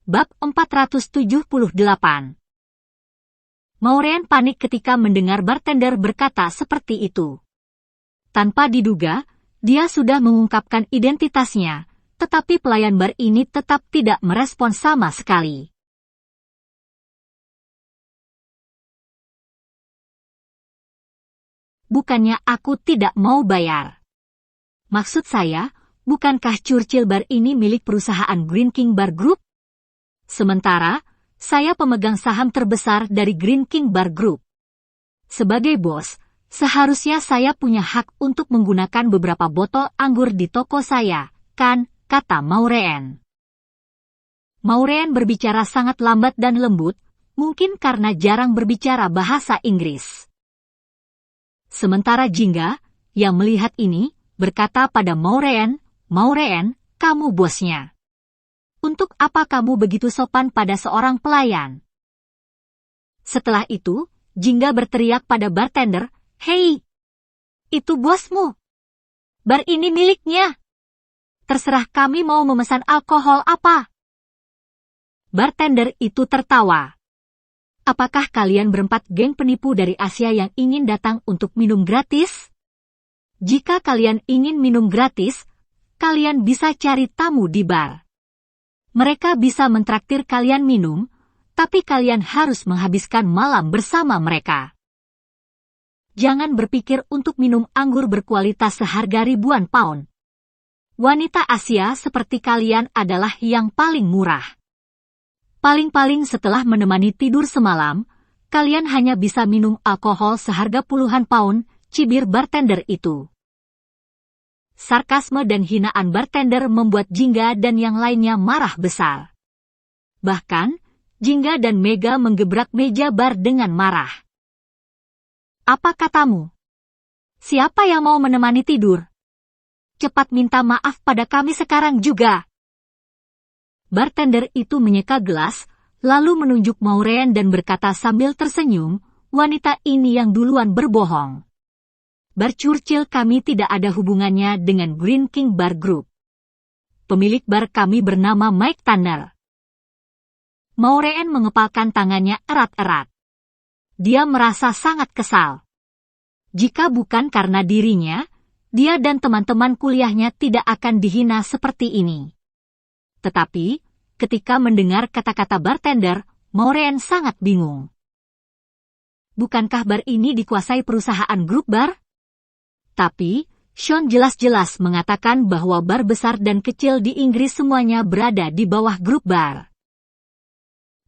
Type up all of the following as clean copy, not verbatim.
Bab 478. Maureen panik ketika mendengar bartender berkata seperti itu. Tanpa diduga, dia sudah mengungkapkan identitasnya, tetapi pelayan bar ini tetap tidak merespons sama sekali. Bukannya aku tidak mau bayar. Maksud saya, bukankah Churchill Bar ini milik perusahaan Green King Bar Group? Sementara, saya pemegang saham terbesar dari Green King Bar Group. Sebagai bos, seharusnya saya punya hak untuk menggunakan beberapa botol anggur di toko saya, kan, kata Maureen. Maureen berbicara sangat lambat dan lembut, mungkin karena jarang berbicara bahasa Inggris. Sementara Jingga, yang melihat ini, berkata pada Maureen, "Maureen, kamu bosnya. Untuk apa kamu begitu sopan pada seorang pelayan?" Setelah itu, Jingga berteriak pada bartender, "Hei! Itu bosmu! Bar ini miliknya! Terserah kami mau memesan alkohol apa!" Bartender itu tertawa. "Apakah kalian berempat geng penipu dari Asia yang ingin datang untuk minum gratis? Jika kalian ingin minum gratis, kalian bisa cari tamu di bar. Mereka bisa mentraktir kalian minum, tapi kalian harus menghabiskan malam bersama mereka. Jangan berpikir untuk minum anggur berkualitas seharga ribuan pound. Wanita Asia seperti kalian adalah yang paling murah. Paling-paling setelah menemani tidur semalam, kalian hanya bisa minum alkohol seharga puluhan pound," cibir bartender itu. Sarkasme dan hinaan bartender membuat Jingga dan yang lainnya marah besar. Bahkan, Jingga dan Mega menggebrak meja bar dengan marah. "Apa katamu? Siapa yang mau menemani tidur? Cepat minta maaf pada kami sekarang juga." Bartender itu menyeka gelas, lalu menunjuk Maureen dan berkata sambil tersenyum, "Wanita ini yang duluan berbohong. Bar Churchill kami tidak ada hubungannya dengan Green King Bar Group. Pemilik bar kami bernama Mike Tanner." Maureen mengepalkan tangannya erat-erat. Dia merasa sangat kesal. Jika bukan karena dirinya, dia dan teman-teman kuliahnya tidak akan dihina seperti ini. Tetapi, ketika mendengar kata-kata bartender, Maureen sangat bingung. Bukankah bar ini dikuasai perusahaan grup bar? Tapi, Sean jelas-jelas mengatakan bahwa bar besar dan kecil di Inggris semuanya berada di bawah grup bar.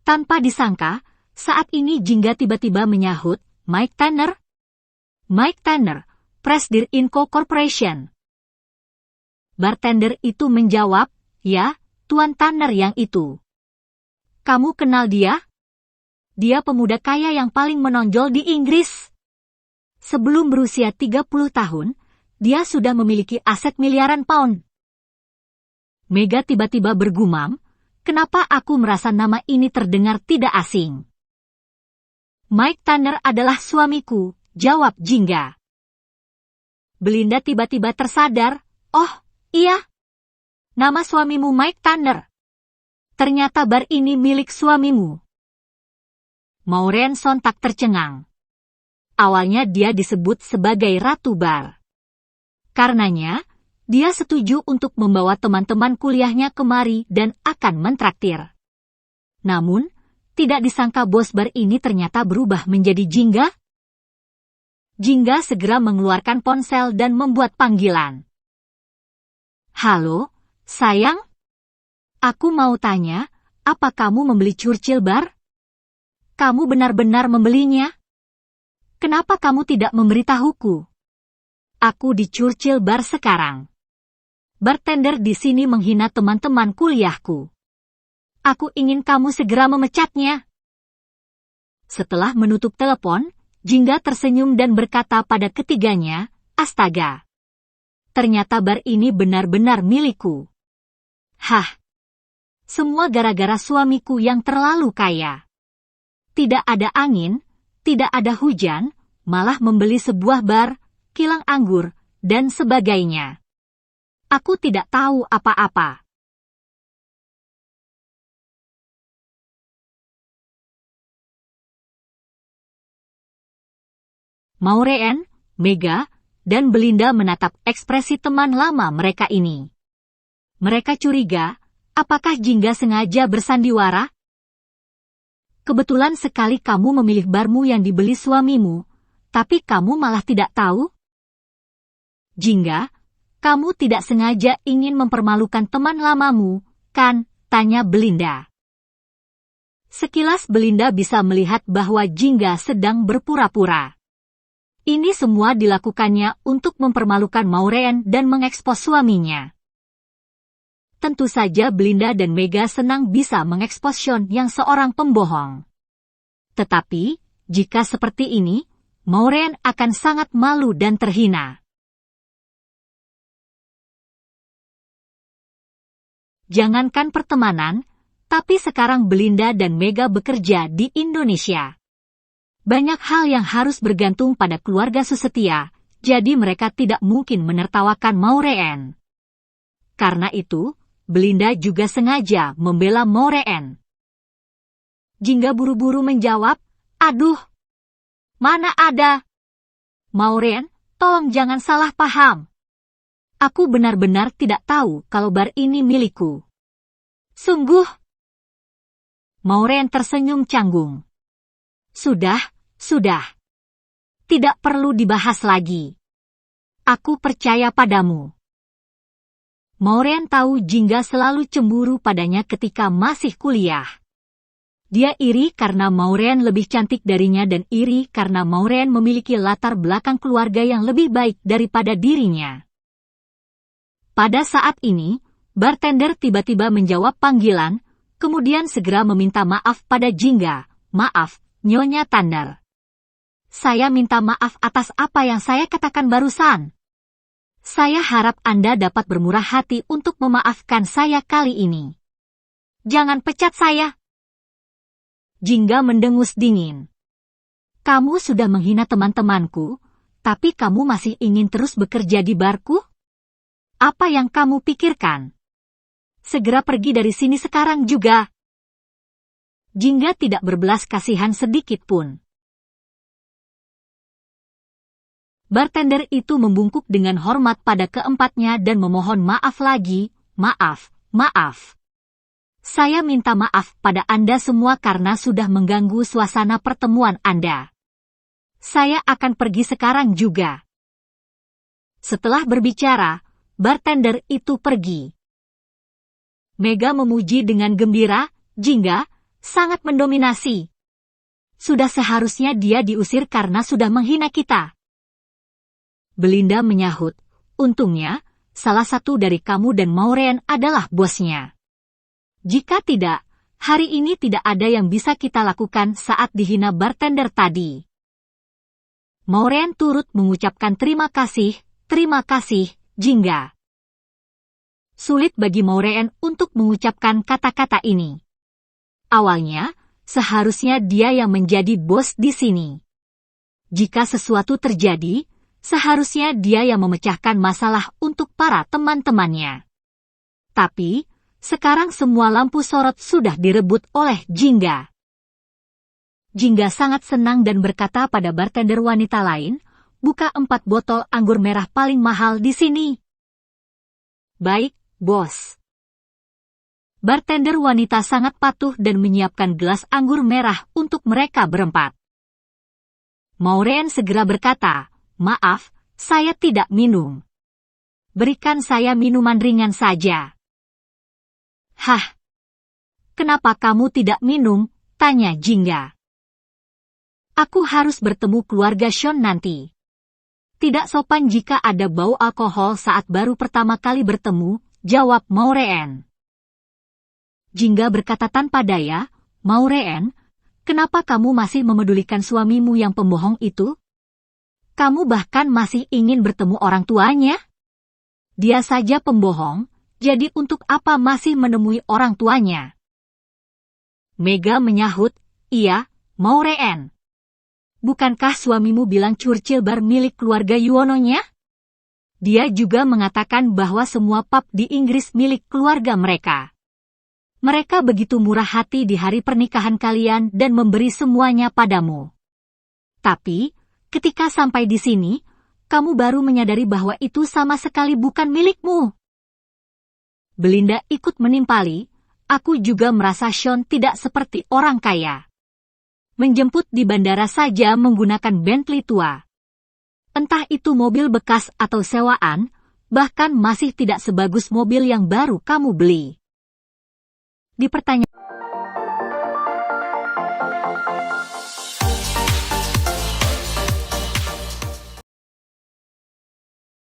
Tanpa disangka, saat ini Jingga tiba-tiba menyahut, "Mike Tanner? Mike Tanner, Presidir Inco Corporation." Bartender itu menjawab, "Ya, Tuan Tanner yang itu. Kamu kenal dia? Dia pemuda kaya yang paling menonjol di Inggris. Sebelum berusia 30 tahun, dia sudah memiliki aset miliaran pound." Mega tiba-tiba bergumam, "Kenapa aku merasa nama ini terdengar tidak asing?" "Mike Tanner adalah suamiku," jawab Jingga. Belinda tiba-tiba tersadar, "Oh, iya. Nama suamimu Mike Tanner. Ternyata bar ini milik suamimu." Maureen sontak tercengang. Awalnya dia disebut sebagai Ratu Bar. Karenanya, dia setuju untuk membawa teman-teman kuliahnya kemari dan akan mentraktir. Namun, tidak disangka bos bar ini ternyata berubah menjadi Jingga. Jingga segera mengeluarkan ponsel dan membuat panggilan. "Halo, sayang? Aku mau tanya, apa kamu membeli Churchill Bar? Kamu benar-benar membelinya? Kenapa kamu tidak memberitahuku? Aku di Churchill Bar sekarang. Bartender di sini menghina teman-teman kuliahku. Aku ingin kamu segera memecatnya." Setelah menutup telepon, Jingga tersenyum dan berkata pada ketiganya, "Astaga. Ternyata bar ini benar-benar milikku. Hah. Semua gara-gara suamiku yang terlalu kaya. Tidak ada angin, tidak ada hujan, malah membeli sebuah bar, kilang anggur, dan sebagainya. Aku tidak tahu apa-apa." Maureen, Mega, dan Belinda menatap ekspresi teman lama mereka ini. Mereka curiga, apakah Jingga sengaja bersandiwara? Kebetulan sekali kamu memilih barmu yang dibeli suamimu, tapi kamu malah tidak tahu? Jingga, kamu tidak sengaja ingin mempermalukan teman lamamu, kan? Tanya Belinda. Sekilas Belinda bisa melihat bahwa Jingga sedang berpura-pura. Ini semua dilakukannya untuk mempermalukan Maureen dan mengekspos suaminya. Tentu saja Belinda dan Mega senang bisa mengekspos Sean yang seorang pembohong. Tetapi, jika seperti ini, Maureen akan sangat malu dan terhina. Jangankan pertemanan, tapi sekarang Belinda dan Mega bekerja di Indonesia. Banyak hal yang harus bergantung pada keluarga Susetia, jadi mereka tidak mungkin menertawakan Maureen. Karena itu, Belinda juga sengaja membela Maureen. Jingga buru-buru menjawab, "Aduh, mana ada. Maureen, tolong jangan salah paham. Aku benar-benar tidak tahu kalau bar ini milikku." Sungguh? Maureen tersenyum canggung. Sudah. Tidak perlu dibahas lagi. Aku percaya padamu. Maureen tahu Jingga selalu cemburu padanya ketika masih kuliah. Dia iri karena Maureen lebih cantik darinya dan iri karena Maureen memiliki latar belakang keluarga yang lebih baik daripada dirinya. Pada saat ini, bartender tiba-tiba menjawab panggilan, kemudian segera meminta maaf pada Jingga. "Maaf, Nyonya Thunder. Saya minta maaf atas apa yang saya katakan barusan. Saya harap Anda dapat bermurah hati untuk memaafkan saya kali ini. Jangan pecat saya." Jingga mendengus dingin. "Kamu sudah menghina teman-temanku, tapi kamu masih ingin terus bekerja di barku? Apa yang kamu pikirkan? Segera pergi dari sini sekarang juga." Jingga tidak berbelas kasihan sedikit pun. Bartender itu membungkuk dengan hormat pada keempatnya dan memohon maaf lagi. Maaf. Saya minta maaf pada Anda semua karena sudah mengganggu suasana pertemuan Anda. Saya akan pergi sekarang juga." Setelah berbicara, bartender itu pergi. Mega memuji dengan gembira, "Jingga sangat mendominasi. Sudah seharusnya dia diusir karena sudah menghina kita." Belinda menyahut, "Untungnya, salah satu dari kamu dan Maureen adalah bosnya. Jika tidak, hari ini tidak ada yang bisa kita lakukan saat dihina bartender tadi." Maureen turut mengucapkan terima kasih, Jingga. Sulit bagi Maureen untuk mengucapkan kata-kata ini. Awalnya, seharusnya dia yang menjadi bos di sini. Jika sesuatu terjadi, seharusnya dia yang memecahkan masalah untuk para teman-temannya. Tapi, sekarang semua lampu sorot sudah direbut oleh Jingga. Jingga sangat senang dan berkata pada bartender wanita lain, "Buka 4 botol anggur merah paling mahal di sini." "Baik, bos." Bartender wanita sangat patuh dan menyiapkan gelas anggur merah untuk mereka berempat. Maureen segera berkata, "Maaf, saya tidak minum. Berikan saya minuman ringan saja." "Hah? Kenapa kamu tidak minum?" tanya Jingga. "Aku harus bertemu keluarga Sean nanti. Tidak sopan jika ada bau alkohol saat baru pertama kali bertemu," jawab Maureen. Jingga berkata tanpa daya, "Maureen, kenapa kamu masih memedulikan suamimu yang pembohong itu? Kamu bahkan masih ingin bertemu orang tuanya? Dia saja pembohong, jadi untuk apa masih menemui orang tuanya?" Mega menyahut, "Iya, Maureen. Bukankah suamimu bilang Churchill bar milik keluarga Yuononya? Dia juga mengatakan bahwa semua pub di Inggris milik keluarga mereka. Mereka begitu murah hati di hari pernikahan kalian dan memberi semuanya padamu. Tapi, Ketika sampai di sini, kamu baru menyadari bahwa itu sama sekali bukan milikmu. Belinda ikut menimpali, aku juga merasa Sean tidak seperti orang kaya. Menjemput di bandara saja menggunakan Bentley tua. Entah itu mobil bekas atau sewaan, bahkan masih tidak sebagus mobil yang baru kamu beli. Di pertanyaan